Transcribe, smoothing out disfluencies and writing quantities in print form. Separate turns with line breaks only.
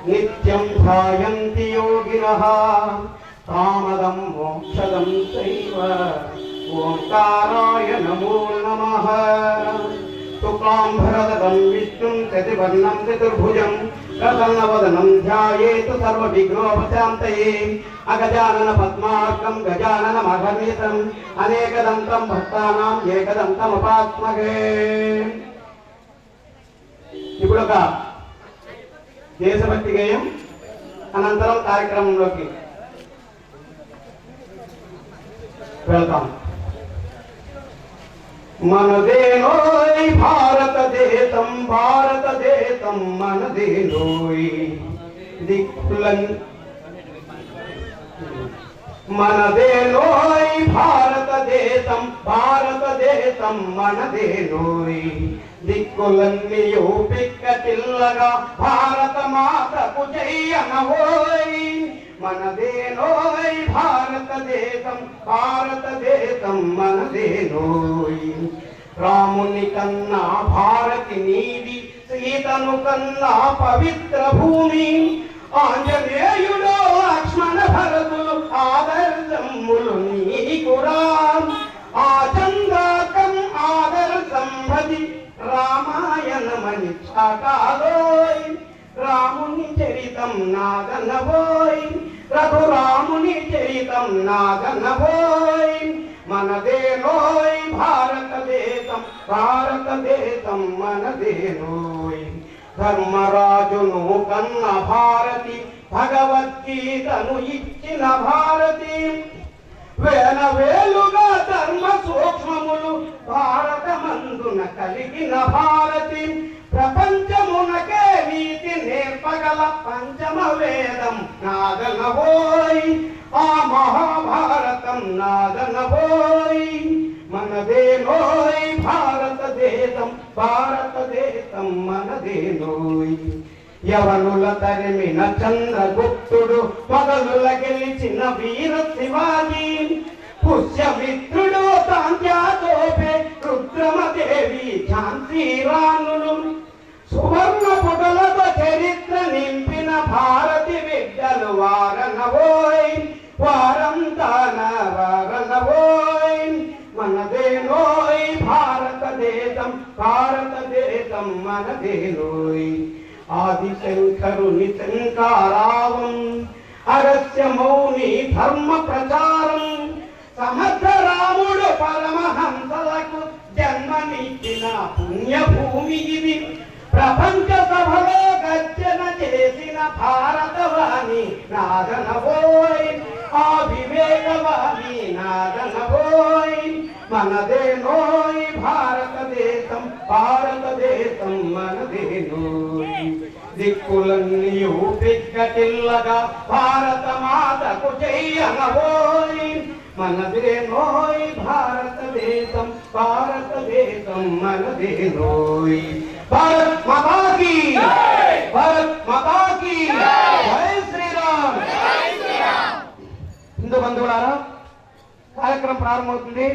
నిత్యం ధ్యాయంతి యోగినః కామదం మోక్షదం చైవ ఓంకారాయ నమో నమః. శుక్లాంబరధరం విష్ణుం శశివర్ణం చతుర్భుజం ప్రసన్నవదనం ధ్యాయేత్ సర్వవిఘ్నోపశాంతయే. అగజానన పద్మార్కం గజాననమహర్నిశం అనేకదంతం భక్తానాం ఏకదంతముపాస్మహే. ఇప్పుడు ఒక దేశభక్తి గేయం అనంతరం కార్యక్రమంలోకి వెళ్తాం. మనదేనోయ్ భారతదేశం భారతదేశం మనదేనోయ్ దిక్కులన్ మనదేనోయ్ భారతదేశం భారతదేశం మనదేనోయ్ దిక్కులన్నీయు పిక్కటిల్లగా భారత మాతకు జయనవోయ్. మనదేనోయ్ భారతదేశం భారతదేశం మనదేనోయ్. రాముని కన్నా భారతి నీది సీతను కన్నా పవిత్ర భూమి. ఆంజనేయుడు లక్ష్మణ భరతులు ఆదర్శములు నీకురా. ఆచందాకం ఆదర్శం భది రామాయణమని చాటాలోయ్. రాముని చరితం నాగనవోయ్ రఘురాముని చరితం నాగనవోయ్. మనదేనోయ్ భారతదేశం భారతదేశం మనదేనోయ్. ధర్మరాజును కన్న భారతి భగవద్గీతను ఇచ్చిన భారతి. వేల వేలుగా ధర్మ సూక్ష్మములు భారతమందున కలిగిన భారతి. ప్రపంచమునకే నీతి నేర్పగల పంచమ వేదం నాగనవోయ్. ఆ మహాభారతం నాగనవోయ్. మనదేనోయ్ భారతదేశం భారతదేశం మనదేనోయ్. యవనుల తరిమిన చంద్రగుప్తుడు మొదలుల గెలిచిన వీర శివాజీ. పుష్యమిత్రుడు తాంత్యాతోపే రుద్రమదేవి ఝాన్సీ రాణులు. సువర్ణ పుటలతో చరిత్ర నింపిన భారతి బిడ్డలు వారనవోయ్ వారంతాన వారనవోయ్. మనదేనోయ్ భారతదేశం భారతదేశం మనదేనోయ్. ఆదిశంకరుని శంకారావం అగస్త్య మౌని ధర్మ ప్రచారం. సమర్థ రాముడు పరమహంసలకు జన్మనిచ్చిన పుణ్యభూమి ఇది. ప్రపంచ సభలో గర్జన చేసిన భారతవాణి నాదనవోయ్. ఆ వివేకవాణి నాదనవోయ్. మనదేనోయ్ భారతదేశం భారతదేశం మనదేనోయ్. దిక్కులన్నీయు పిక్కటిల్లగా భారత మాతకు జయనవోయ్. మనదేనోయ్ భారతదేశం భారతదేశం మనదేనోయ్. భారత్ మాతా కీ భారత్ మాతా కీ జై శ్రీరామ్. హిందూ బంధువులారా, కార్యక్రమం ప్రారంభమవుతుంది.